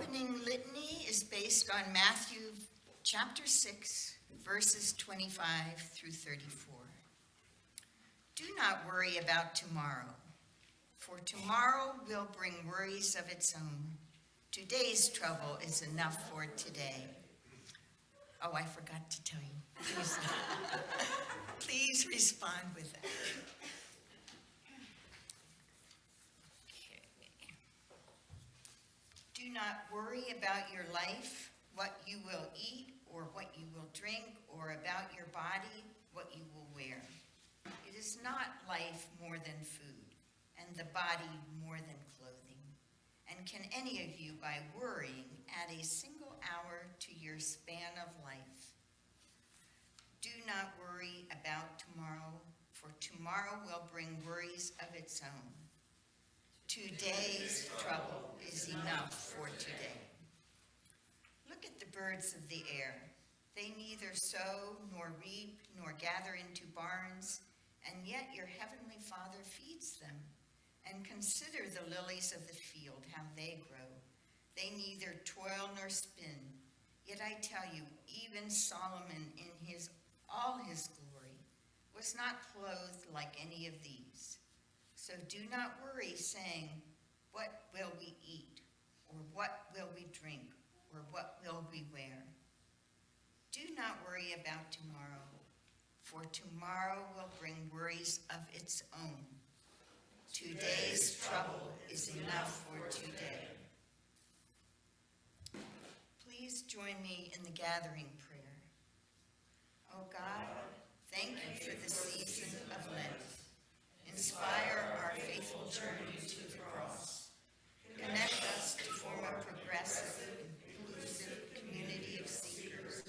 opening litany is based on Matthew chapter 6, verses 25 through 34. Do not worry about tomorrow, for tomorrow will bring worries of its own. Today's trouble is enough for today. Oh, I forgot to tell you. Please respond with that. Do not worry about your life, what you will eat or what you will drink, or about your body, what you will wear. It is not life more than food, and the body more than clothing. And can any of you, by worrying, add a single hour to your span of life? Do not worry about tomorrow, for tomorrow will bring worries of its own. Today's trouble is enough for today. Look at the birds of the air. They neither sow nor reap nor gather into barns, and yet your heavenly Father feeds them. And consider the lilies of the field, how they grow. They neither toil nor spin. Yet I tell you, even Solomon in all his glory was not clothed like any of these. So do not worry, saying, what will we eat? Or what will we drink? Or what will we wear? Do not worry about tomorrow, for tomorrow will bring worries of its own. Today's trouble is enough for today. Please join me in the gathering prayer. Oh God, thank you for the season of Lent. Inspire our faithful journey to the cross. Connect us to form a progressive, inclusive community of seekers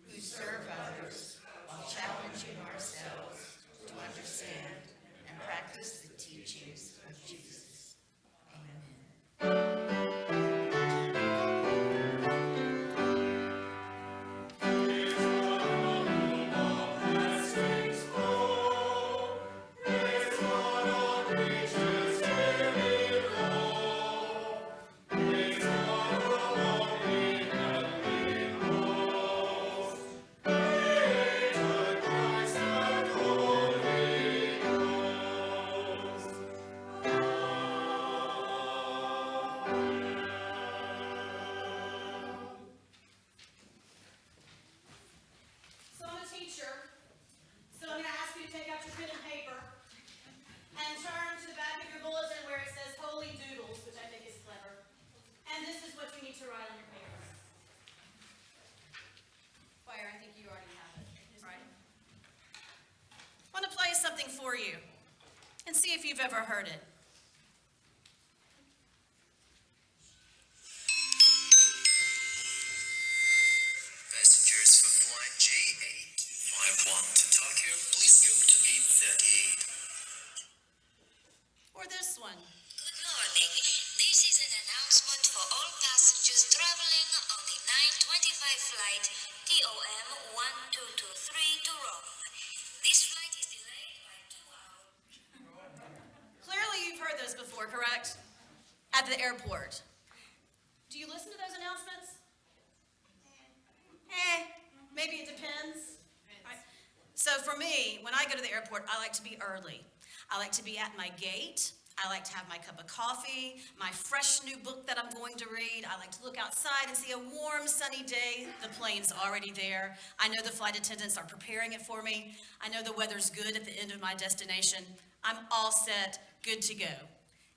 who serve others while challenging ourselves to understand and practice the teachings of Jesus. Amen. Something for you and see if you've ever heard it. Passengers for flight J851 to Tokyo, please go to gate 38. Or this one. Good morning. This is an announcement for all passengers traveling on the 9:25 flight TOM 1223 to Rome. This flight is delayed by 2 hours. Clearly you've heard those before, correct? At the airport. Do you listen to those announcements? Maybe it depends. Right. So for me, when I go to the airport, I like to be early. I like to be at my gate. I like to have my cup of coffee, my fresh new book that I'm going to read. I like to look outside and see a warm, sunny day. The plane's already there. I know the flight attendants are preparing it for me. I know the weather's good at the end of my destination. I'm all set, good to go.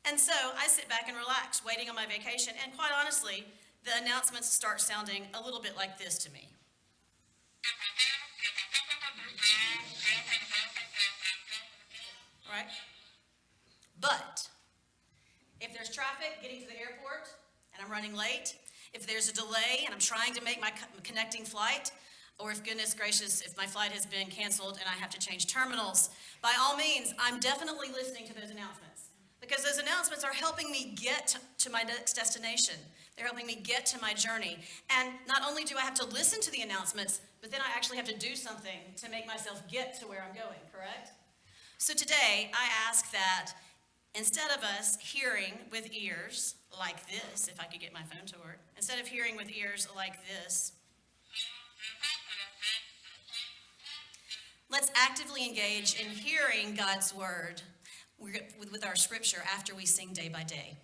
And so I sit back and relax, waiting on my vacation. And quite honestly, the announcements start sounding a little bit like this to me. Right? But if there's traffic getting to the airport and I'm running late, if there's a delay and I'm trying to make my connecting flight, or if goodness gracious, if my flight has been canceled and I have to change terminals, by all means, I'm definitely listening to those announcements, because those announcements are helping me get to my next destination. They're helping me get to my journey. And not only do I have to listen to the announcements, but then I actually have to do something to make myself get to where I'm going, correct? So today, I ask that instead of us hearing with ears like this, if I could get my phone to work, instead of hearing with ears like this, let's actively engage in hearing God's word with our scripture after we sing day by day.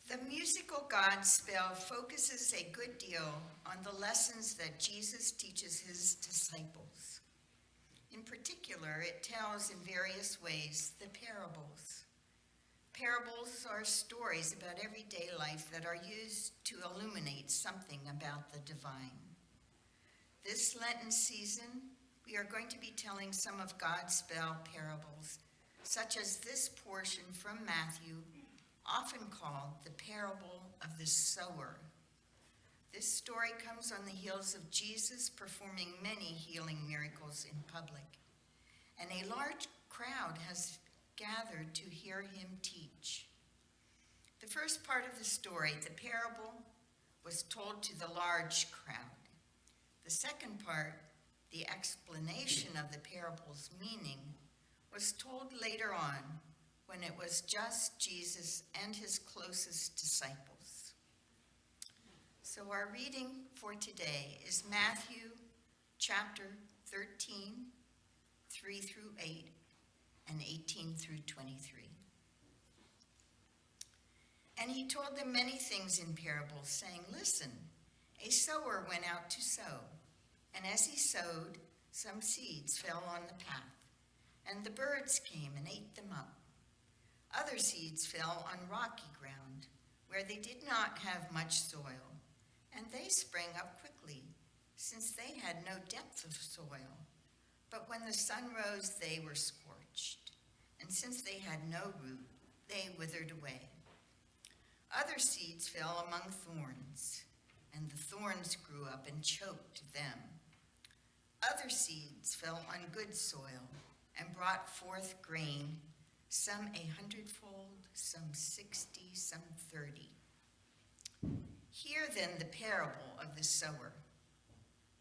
The musical Godspell focuses a good deal on the lessons that Jesus teaches his disciples. In particular, it tells in various ways the parables. Parables are stories about everyday life that are used to illuminate something about the divine. This Lenten season, we are going to be telling some of Godspell parables, such as this portion from Matthew, often called the parable of the sower. This story comes on the heels of Jesus performing many healing miracles in public, and a large crowd has gathered to hear him teach. The first part of the story, the parable, was told to the large crowd. The second part, the explanation of the parable's meaning, was told later on, when it was just Jesus and his closest disciples. So our reading for today is Matthew chapter 13, 3 through 8, and 18 through 23. And he told them many things in parables, saying, "Listen, a sower went out to sow, and as he sowed, some seeds fell on the path, and the birds came and ate them up. Other seeds fell on rocky ground, where they did not have much soil, and they sprang up quickly, since they had no depth of soil. But when the sun rose, they were scorched, and since they had no root, they withered away. Other seeds fell among thorns, and the thorns grew up and choked them. Other seeds fell on good soil and brought forth grain, some 100-fold, some 60, some 30. Hear then the parable of the sower.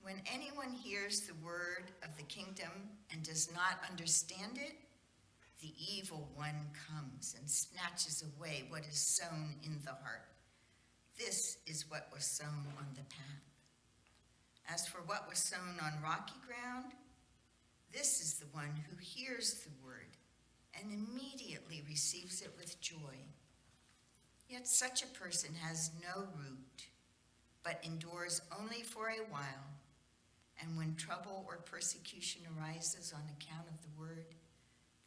When anyone hears the word of the kingdom and does not understand it, the evil one comes and snatches away what is sown in the heart. This is what was sown on the path. As for what was sown on rocky ground, this is the one who hears the word and immediately receives it with joy. Yet such a person has no root, but endures only for a while. And when trouble or persecution arises on account of the word,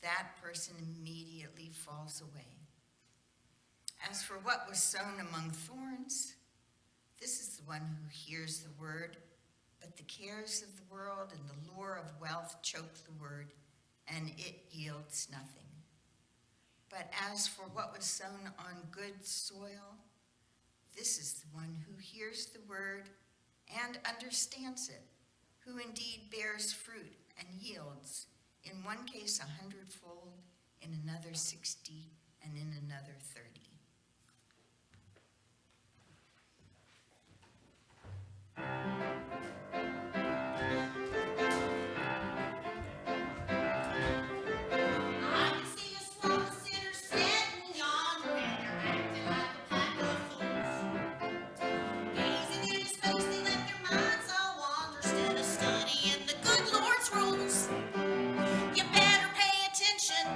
that person immediately falls away. As for what was sown among thorns, this is the one who hears the word, but the cares of the world and the lure of wealth choke the word, and it yields nothing. But as for what was sown on good soil, this is the one who hears the word and understands it, who indeed bears fruit and yields, in one case 100-fold, in another 60, and in another 30.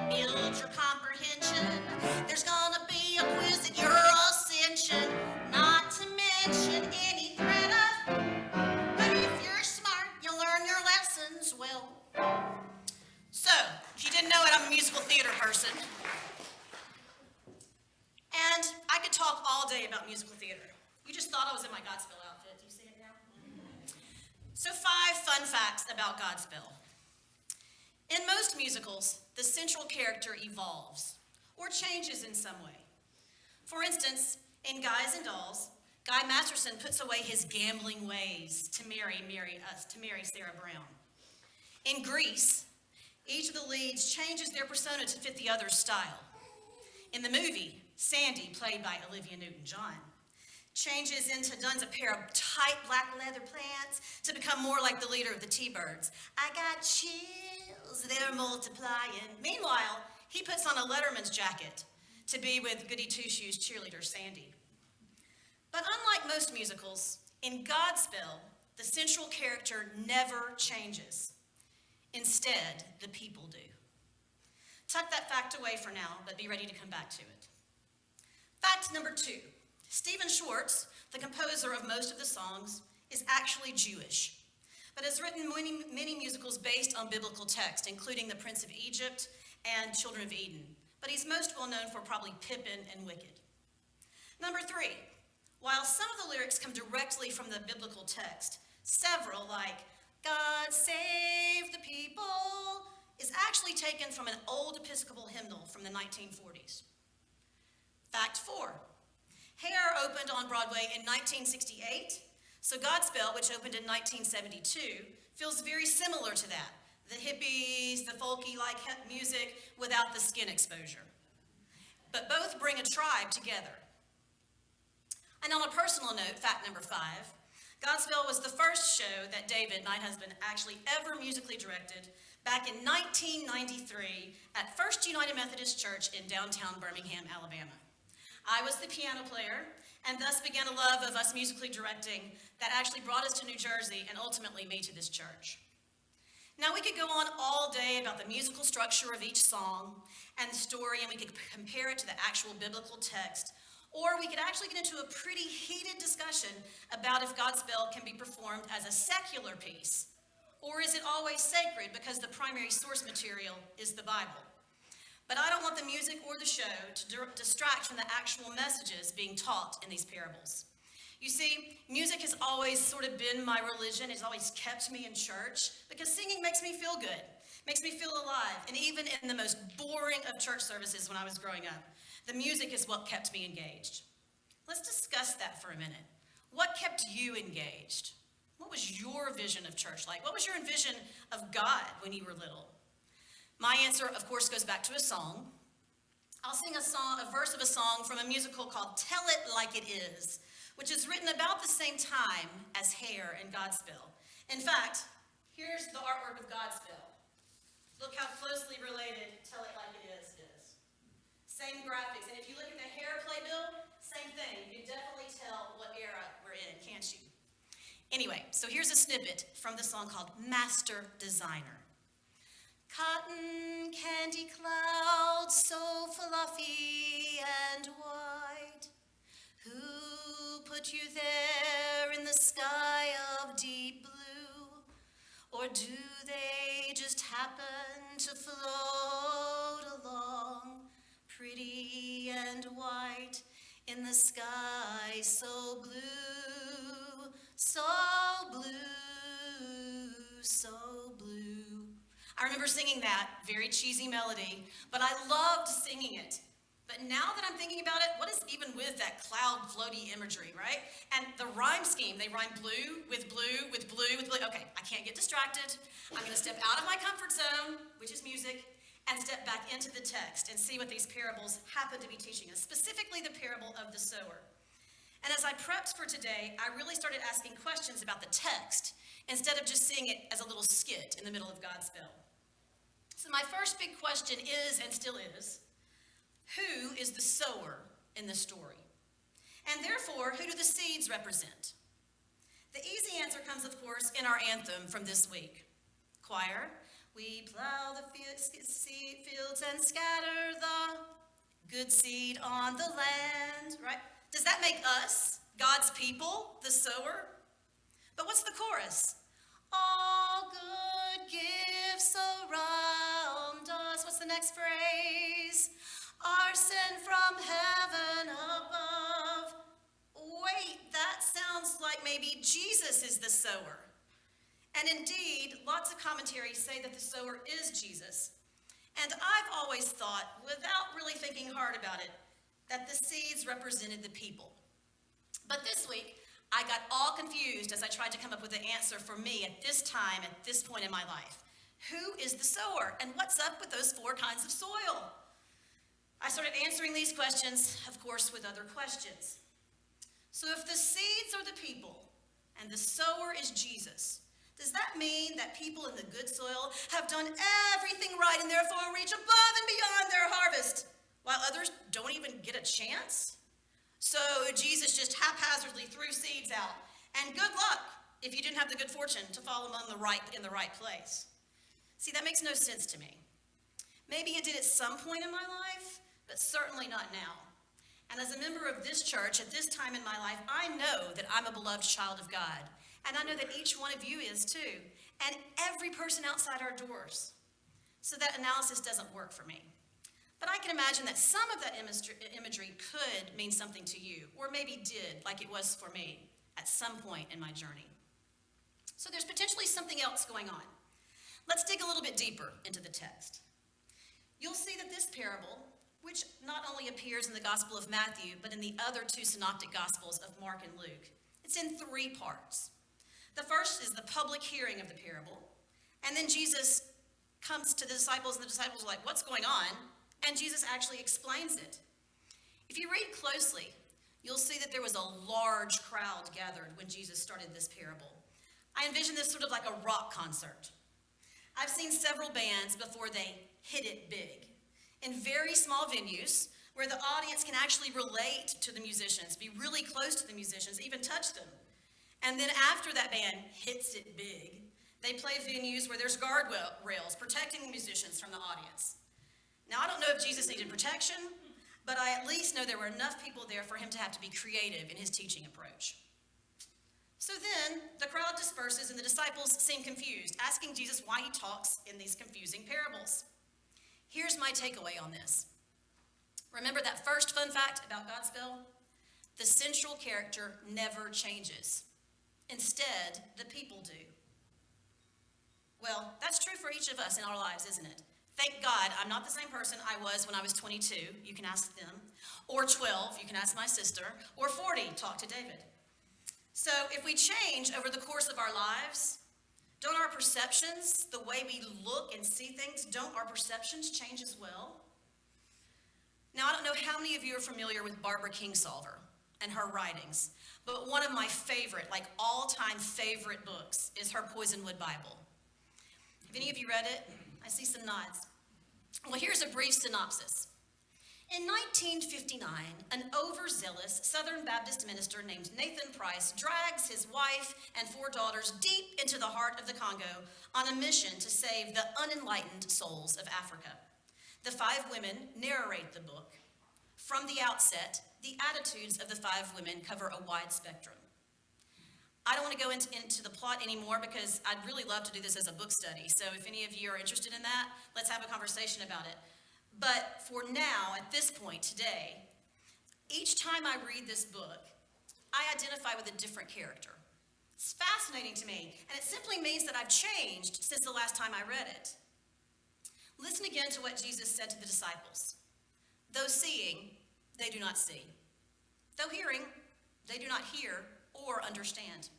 Build your comprehension. There's gonna be a musical theater. You just thought I was in my Godspell outfit. Do you see it now? So 5 fun facts about Godspell. In most musicals, the central character evolves or changes in some way. For instance, in Guys and Dolls, Guy Masterson puts away his gambling ways to marry Sarah Brown. In Grease, each of the leads changes their persona to fit the other's style. In the movie, Sandy, played by Olivia Newton-John, dons a pair of tight black leather pants to become more like the leader of the T-Birds. I got chills, they're multiplying. Meanwhile, he puts on a Letterman's jacket to be with Goody Two-Shoes cheerleader Sandy. But unlike most musicals, in Godspell, the central character never changes. Instead, the people do. Tuck that fact away for now, but be ready to come back to it. Fact number 2. Stephen Schwartz, the composer of most of the songs, is actually Jewish, but has written many musicals based on biblical text, including The Prince of Egypt and Children of Eden. But he's most well known for probably Pippin and Wicked. Number 3, while some of the lyrics come directly from the biblical text, several, like God save the people, is actually taken from an old Episcopal hymnal from the 1940s. Fact 4, Hair opened on Broadway in 1968, so Godspell, which opened in 1972, feels very similar to that. The hippies, the folky-like music without the skin exposure. But both bring a tribe together. And on a personal note, fact number 5, Godspell was the first show that David, my husband, actually ever musically directed back in 1993 at First United Methodist Church in downtown Birmingham, Alabama. I was the piano player and thus began a love of us musically directing that actually brought us to New Jersey and ultimately me to this church. Now, we could go on all day about the musical structure of each song and story, and we could compare it to the actual biblical text, or we could actually get into a pretty heated discussion about if Godspell can be performed as a secular piece, or is it always sacred because the primary source material is the Bible. But I don't want the music or the show to distract from the actual messages being taught in these parables. You see, music has always sort of been my religion. It's always kept me in church because singing makes me feel good, makes me feel alive. And even in the most boring of church services when I was growing up, the music is what kept me engaged. Let's discuss that for a minute. What kept you engaged? What was your vision of church like? What was your vision of God when you were little? My answer, of course, goes back to a song. I'll sing a verse of a song from a musical called Tell It Like It Is, which is written about the same time as Hair and Godspell. In fact, here's the artwork of Godspell. Look how closely related Tell It Like It Is. Same graphics, and if you look at the Hair playbill, same thing. You can definitely tell what era we're in, can't you? Anyway, so here's a snippet from the song called Master Designer. Cotton candy clouds so fluffy and white, who put you there in the sky of deep blue? Or do they just happen to float along, pretty and white, in the sky so blue, so blue, so blue? I remember singing that very cheesy melody, but I loved singing it. But now that I'm thinking about it, what is even with that cloud floaty imagery, right? And the rhyme scheme, they rhyme blue with blue with blue with blue. Okay, I can't get distracted. I'm gonna step out of my comfort zone, which is music, and step back into the text and see what these parables happen to be teaching us, specifically the parable of the sower. And as I prepped for today, I really started asking questions about the text instead of just seeing it as a little skit in the middle of Godspell. So my first big question is, and still is, who is the sower in the story? And therefore, who do the seeds represent? The easy answer comes, of course, in our anthem from this week. Choir, we plow the fields and scatter the good seed on the land, right? Does that make us, God's people, the sower? But what's the chorus? All good gifts surround us. What's the next phrase? Are sent from heaven above. maybe Jesus is the sower. And indeed, lots of commentaries say that the sower is Jesus. And I've always thought, without really thinking hard about it, that the seeds represented the people. But this week, I got all confused as I tried to come up with an answer for me at this time, at this point in my life. Who is the sower, and what's up with those 4 kinds of soil? I started answering these questions, of course, with other questions. So if the seeds are the people, and the sower is Jesus, does that mean that people in the good soil have done everything right and therefore reach above and beyond their harvest, while others don't even get a chance? So Jesus just haphazardly threw seeds out, and good luck if you didn't have the good fortune to fall in the right place. See, that makes no sense to me. Maybe it did at some point in my life, but certainly not now. And as a member of this church at this time in my life, I know that I'm a beloved child of God. And I know that each one of you is too. And every person outside our doors. So that analysis doesn't work for me. But I can imagine that some of that imagery could mean something to you, or maybe did, like it was for me at some point in my journey. So there's potentially something else going on. Let's dig a little bit deeper into the text. You'll see that this parable, which not only appears in the Gospel of Matthew, but in the other 2 synoptic Gospels of Mark and Luke, it's in 3 parts. The first is the public hearing of the parable, and then Jesus comes to the disciples, and the disciples are like, what's going on? And Jesus actually explains it. If you read closely, you'll see that there was a large crowd gathered when Jesus started this parable. I envision this sort of like a rock concert. I've seen several bands before they hit it big, in very small venues where the audience can actually relate to the musicians, be really close to the musicians, even touch them. And then after that band hits it big, they play venues where there's guardrails protecting the musicians from the audience. Now, I don't know if Jesus needed protection, but I at least know there were enough people there for him to have to be creative in his teaching approach. So then the crowd disperses and the disciples seem confused, asking Jesus why he talks in these confusing parables. Here's my takeaway on this. Remember that first fun fact about Godspell? The central character never changes. Instead, the people do. Well, that's true for each of us in our lives, isn't it? Thank God I'm not the same person I was when I was 22. You can ask them. Or 12. You can ask my sister. Or 40. Talk to David. So if we change over the course of our lives, don't our perceptions, the way we look and see things, don't our perceptions change as well? Now, I don't know how many of you are familiar with Barbara Kingsolver and her writings, but one of my favorite, like all-time favorite books is her Poisonwood Bible. Have any of you read it? I see some nods. Well, here's a brief synopsis. In 1959, an overzealous Southern Baptist minister named Nathan Price drags his wife and 4 daughters deep into the heart of the Congo on a mission to save the unenlightened souls of Africa. The 5 women narrate the book. From the outset, the attitudes of the 5 women cover a wide spectrum. I don't want to go into the plot anymore because I'd really love to do this as a book study. So if any of you are interested in that, let's have a conversation about it. But for now, at this point today, each time I read this book, I identify with a different character. It's fascinating to me, and it simply means that I've changed since the last time I read it. Listen again to what Jesus said to the disciples. Though seeing, they do not see. Though hearing, they do not hear or understand.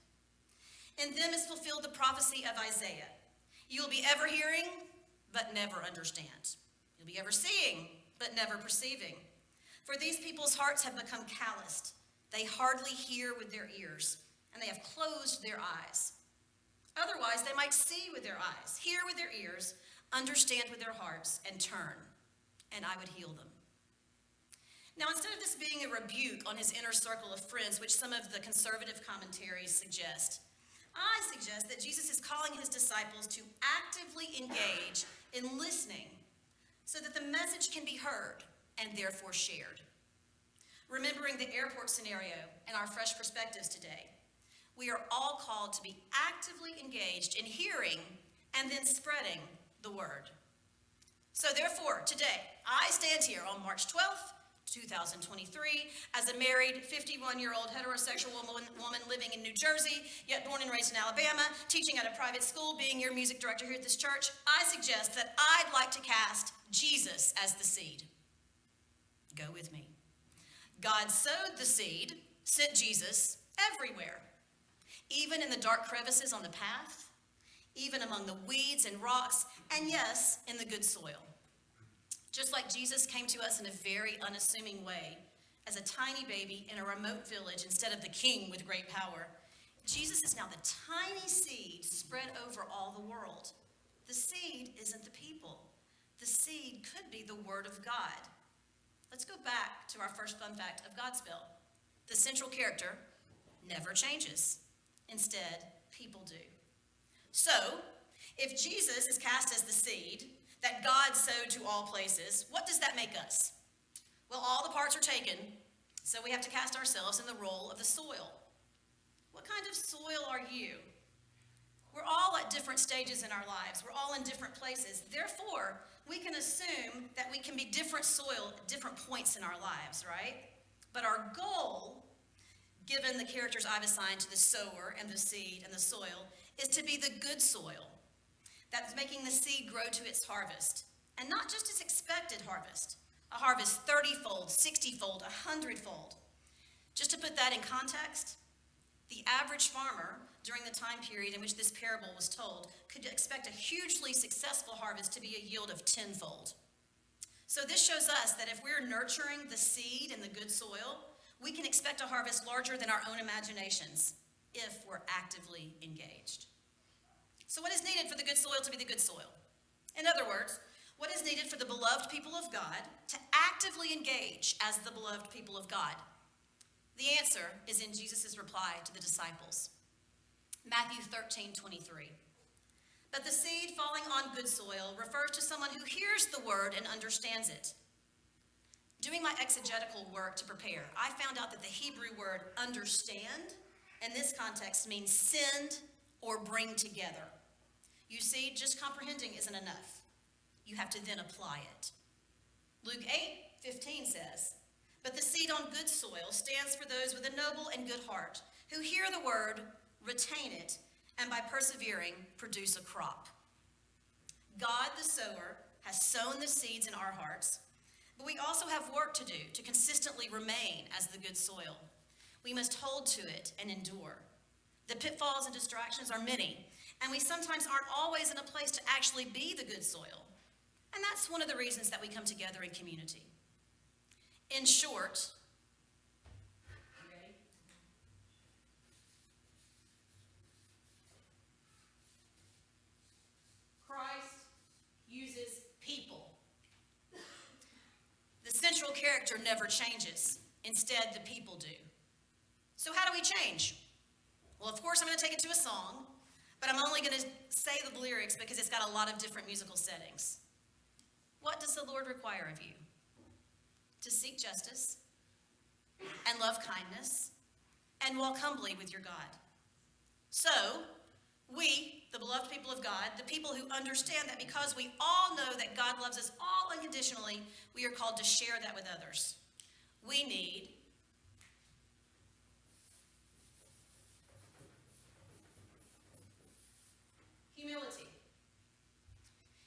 In them is fulfilled the prophecy of Isaiah. You will be ever hearing, but never understand. You'll be ever seeing, but never perceiving. For these people's hearts have become calloused. They hardly hear with their ears, and they have closed their eyes. Otherwise, they might see with their eyes, hear with their ears, understand with their hearts, and turn, and I would heal them. Now, instead of this being a rebuke on his inner circle of friends, which some of the conservative commentaries suggest, I suggest that Jesus is calling his disciples to actively engage in listening so that the message can be heard and therefore shared. Remembering the airport scenario and our fresh perspectives today, we are all called to be actively engaged in hearing and then spreading the word. So therefore, today, I stand here on March 12th, 2023, as a married 51-year-old heterosexual woman living in New Jersey, yet born and raised in Alabama, teaching at a private school, being your music director here at this church, I suggest that I'd like to cast Jesus as the seed. Go with me. God sowed the seed, sent Jesus everywhere, even in the dark crevices on the path, even among the weeds and rocks, and yes, in the good soil. Just like Jesus came to us in a very unassuming way, as a tiny baby in a remote village instead of the king with great power, Jesus is now the tiny seed spread over all the world. The seed isn't the people. The seed could be the Word of God. Let's go back to our first fun fact of Godspell. The central character never changes. Instead, people do. So, if Jesus is cast as the seed that God sowed to all places, what does that make us? Well, all the parts are taken, so we have to cast ourselves in the role of the soil. What kind of soil are you? We're all at different stages in our lives. We're all in different places. Therefore, we can assume that we can be different soil at different points in our lives, right? But our goal, given the characters I've assigned to the sower and the seed and the soil, is to be the good soil that's making the seed grow to its harvest. And not just its expected harvest, a harvest 30-fold, 60-fold, 100-fold. Just to put that in context, the average farmer during the time period in which this parable was told could expect a hugely successful harvest to be a yield of 10-fold. So this shows us that if we're nurturing the seed in the good soil, we can expect a harvest larger than our own imaginations if we're actively engaged. So what is needed for the good soil to be the good soil? In other words, what is needed for the beloved people of God to actively engage as the beloved people of God? The answer is in Jesus' reply to the disciples. Matthew 13:23. But the seed falling on good soil refers to someone who hears the word and understands it. Doing my exegetical work to prepare, I found out that the Hebrew word understand in this context means send or bring together. You see, just comprehending isn't enough. You have to then apply it. Luke 8:15 says, but the seed on good soil stands for those with a noble and good heart, who hear the word, retain it, and by persevering, produce a crop. God, the sower, has sown the seeds in our hearts, but we also have work to do to consistently remain as the good soil. We must hold to it and endure. The pitfalls and distractions are many, and we sometimes aren't always in a place to actually be the good soil. And that's one of the reasons that we come together in community. In short, you ready? Christ uses people. The central character never changes. Instead, the people do. So how do we change? Well, of course, I'm going to take it to a song, but I'm only going to say the lyrics because it's got a lot of different musical settings. What does the Lord require of you? To seek justice and love kindness and walk humbly with your God. So, we, the beloved people of God, the people who understand that because we all know that God loves us all unconditionally, we are called to share that with others. We need humility.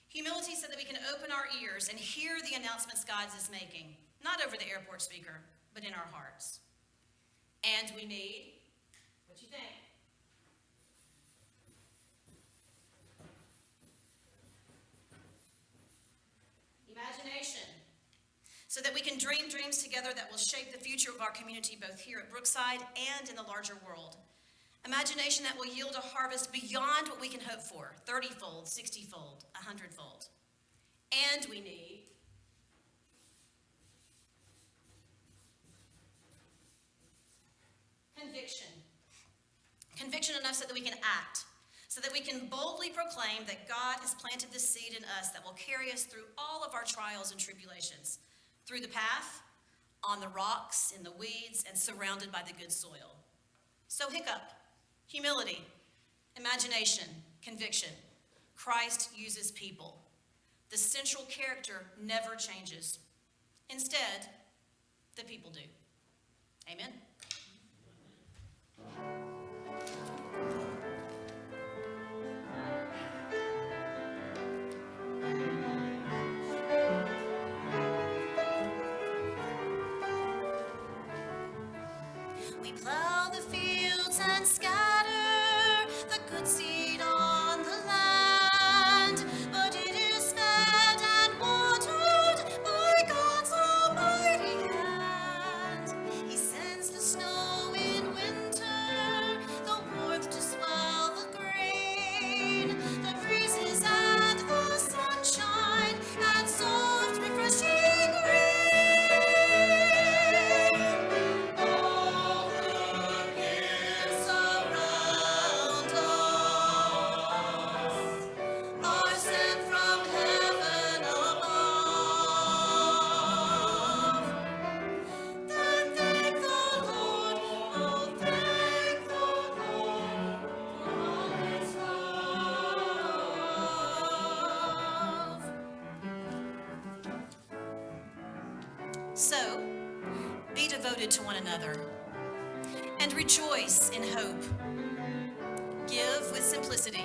Humility so that we can open our ears and hear the announcements God is making, not over the airport speaker, but in our hearts. And we need, what you think? Imagination, so that we can dream dreams together that will shape the future of our community, both here at Brookside and in the larger world. Imagination that will yield a harvest beyond what we can hope for, 30-fold, 60-fold, 100-fold. And we need conviction. Conviction enough so that we can act, so that we can boldly proclaim that God has planted this seed in us that will carry us through all of our trials and tribulations, through the path, on the rocks, in the weeds, and surrounded by the good soil. So hiccup, humility, imagination, conviction. Christ uses people. The central character never changes. Instead, the people do. Amen? We plow the fields and scatter the good seed on the land, but it is fed and watered by God's almighty hand. He sends the snow in winter, the warmth to swell the grain, the breezes and the sunshine, and soft refreshing rain. All the gifts around us are sent from heaven above. Then thank the Lord, oh thank the Lord for all His love. So, be devoted to one another and rejoice in hope. Give with simplicity.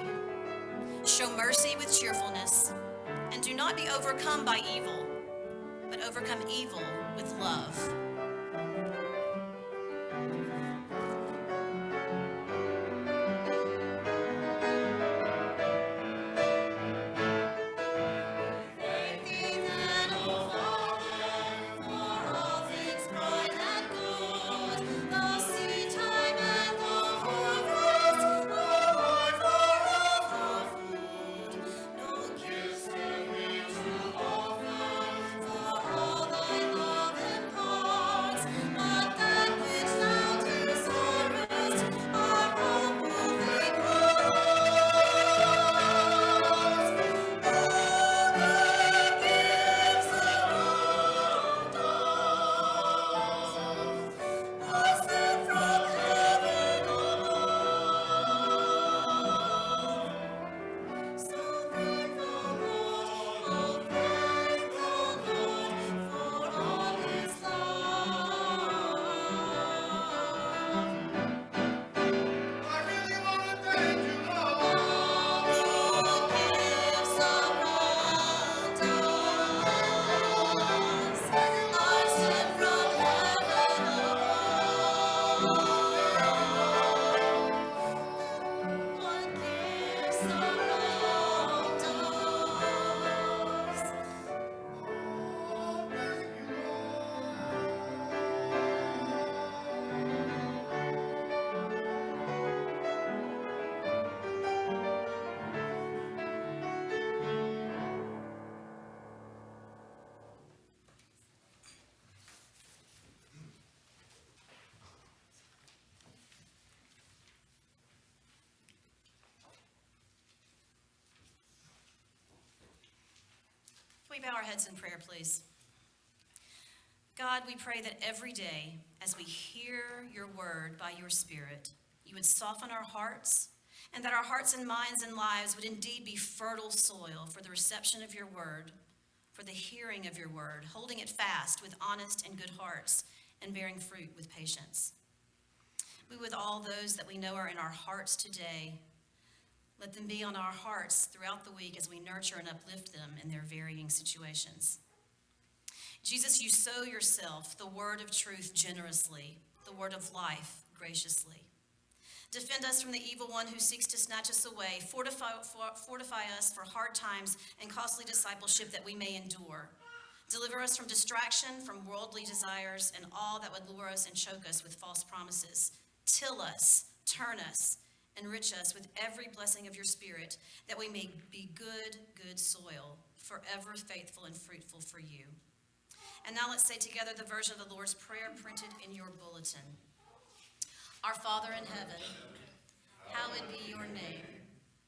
Show mercy with cheerfulness. And do not be overcome by evil, but overcome evil with love. Thank thee then, O Father, for all things bright and good, the seedtime and the harvest, O Lord, for all the food. No gifts have we to offer, for all thy love imparts, but that which thou desirest, our own moving hearts. I really want to thank you, Lord. Can we bow our heads in prayer, please? God, we pray that every day, as we hear your word by your Spirit, you would soften our hearts, and that our hearts and minds and lives would indeed be fertile soil for the reception of your word, for the hearing of your word, holding it fast with honest and good hearts, and bearing fruit with patience. Be with all those that we know are in our hearts today. Let them be on our hearts throughout the week as we nurture and uplift them in their varying situations. Jesus, you sow yourself the word of truth generously, the word of life graciously. Defend us from the evil one who seeks to snatch us away. Fortify us for hard times and costly discipleship that we may endure. Deliver us from distraction, from worldly desires, and all that would lure us and choke us with false promises. Till us, turn us, enrich us with every blessing of your Spirit, that we may be good soil, forever faithful and fruitful for you. And now let's say together the version of the Lord's Prayer printed in your bulletin. Our Father in heaven, hallowed be your name.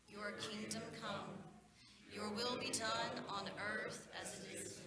Your kingdom come. Your will be done on earth as it is in